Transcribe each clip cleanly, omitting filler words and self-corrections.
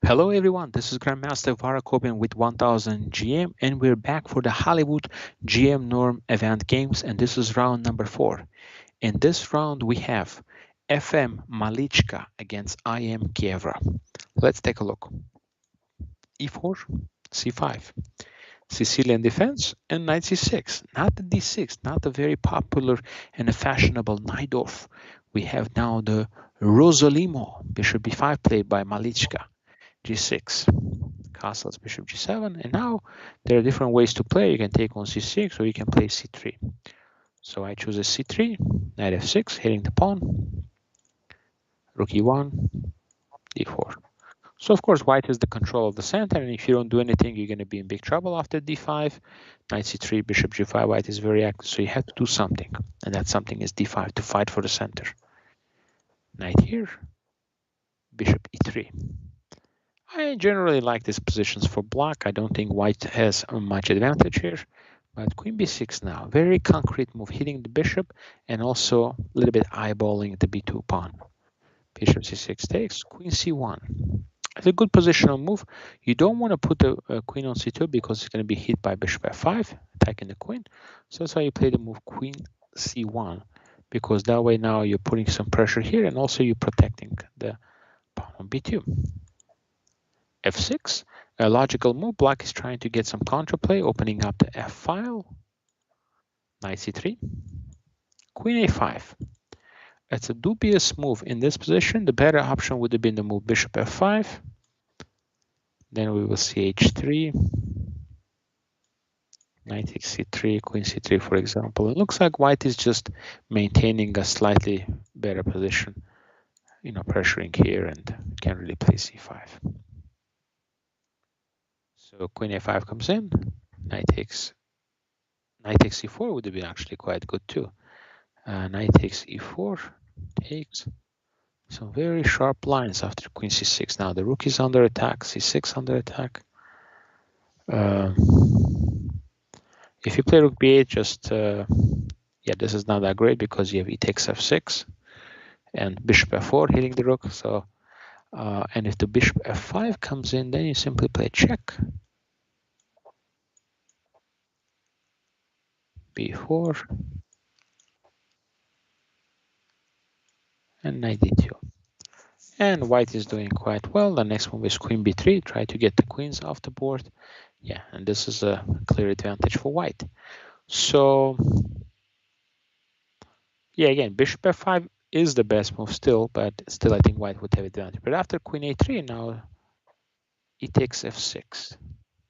Hello everyone, this is Grandmaster VAR AKOBIAN with 1000 GM and we're back for the Hollywood GM Norm event games and this is round number 4. In this round we have FM Malicka against IM Kiewra. Let's take a look. E4, C5, Sicilian defense and knight c6, not the d6, not the very popular and a fashionable Najdorf. We have now the Rosolimo, bishop b5 played by Malicka. G6, castles, bishop G7, and now there are different ways to play. You can take on C6 or you can play C3. So I choose a C3, knight F6, hitting the pawn, rook E1, D4. So of course white has the control of the center, and if you don't do anything, you're going to be in big trouble after D5. Knight C3, bishop G5, white is very active, so you have to do something, and that something is D5 to fight for the center. Knight here, bishop E3. I generally like these positions for black. I don't think white has much advantage here. But queen b6 now, very concrete move, hitting the bishop and also a little bit eyeballing the b2 pawn. Bishop c6 takes, queen c1. It's a good positional move. You don't want to put the queen on c2 because it's going to be hit by bishop f5, attacking the queen. So that's why you play the move queen c1, because that way now you're putting some pressure here and also you're protecting the pawn on b2. F6, a logical move. Black is trying to get some counterplay, opening up the F file. Knight C3, Queen A5. It's a dubious move in this position. The better option would have been the move Bishop F5. Then we will see H3, Knight takes C3, Queen C3, for example. It looks like white is just maintaining a slightly better position, pressuring here and can't really play C5. So Queen A5 comes in, Knight takes C4 would have been actually quite good too. Knight takes E4, takes some very sharp lines after Queen C6. Now the rook is under attack, C6 under attack. If you play Rook B8, just this is not that great because you have E takes F6 and Bishop F4 hitting the rook. So and if the Bishop F5 comes in, then you simply play check. B4 and Knight D2. And white is doing quite well. The next move is Queen B3, try to get the queens off the board. Yeah, and this is a clear advantage for white. So yeah, again, Bishop F5 is the best move still, but still I think white would have advantage. But after Queen A3, now E takes F6,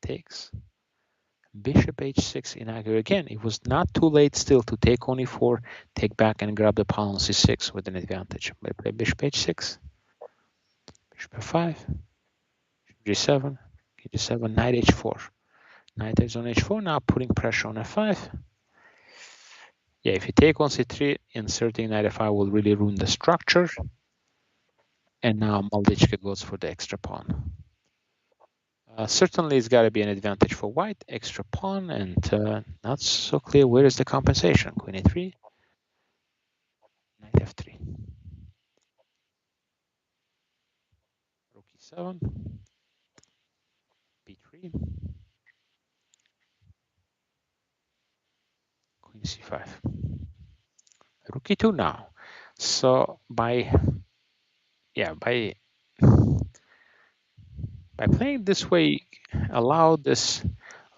takes Bishop H6 in aggro. Again, it was not too late still to take on E4, take back and grab the pawn on C6 with an advantage. But play Bishop H6, Bishop F5, G7, G7, Knight H4. Knight is on H4 now, putting pressure on F5. Yeah, if you take on C3, inserting Knight F5 will really ruin the structure. And now Malicka goes for the extra pawn. Certainly, it's got to be an advantage for white, extra pawn, and not so clear where is the compensation. Queen A3, Knight F3, Rook E7, B3, Queen C5, Rook E2 now. So by playing this way, allow this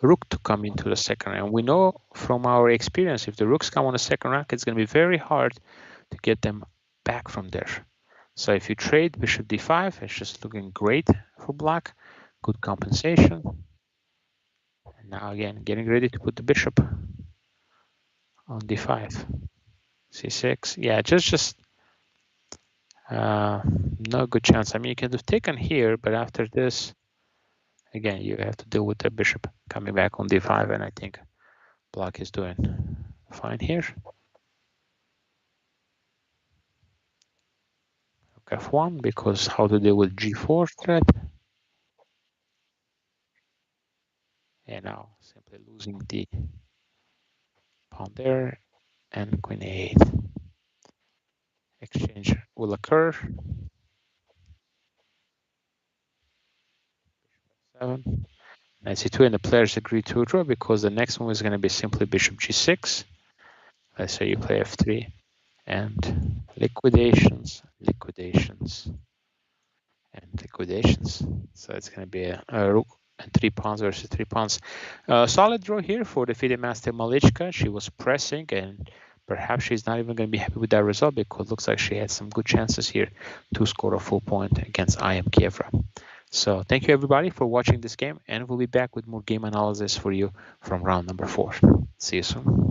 rook to come into the second rank. We know from our experience, if the rooks come on the second rank, it's going to be very hard to get them back from there. So if you trade Bishop D5, it's just looking great for black. Good compensation. And now again, getting ready to put the bishop on D5. C6. Yeah, just no good chance. I mean, you could have taken here, but after this, again, you have to deal with the bishop coming back on D5, and I think black is doing fine here. Rook F1, because how to deal with G4 threat. And now simply losing the pawn there, and Queen A8. Exchange will occur. 7, knight c2, and the players agree to draw because the next one is going to be simply bishop g6. Let's say you play f3 and liquidations, and liquidations. So it's going to be a rook and 3 pawns versus 3 pawns. Solid draw here for the FIDE master Malicka. She was pressing, and perhaps she's not even going to be happy with that result because it looks like she had some good chances here to score a full point against IM Kiewra. So thank you everybody for watching this game, and we'll be back with more game analysis for you from round number 4. See you soon.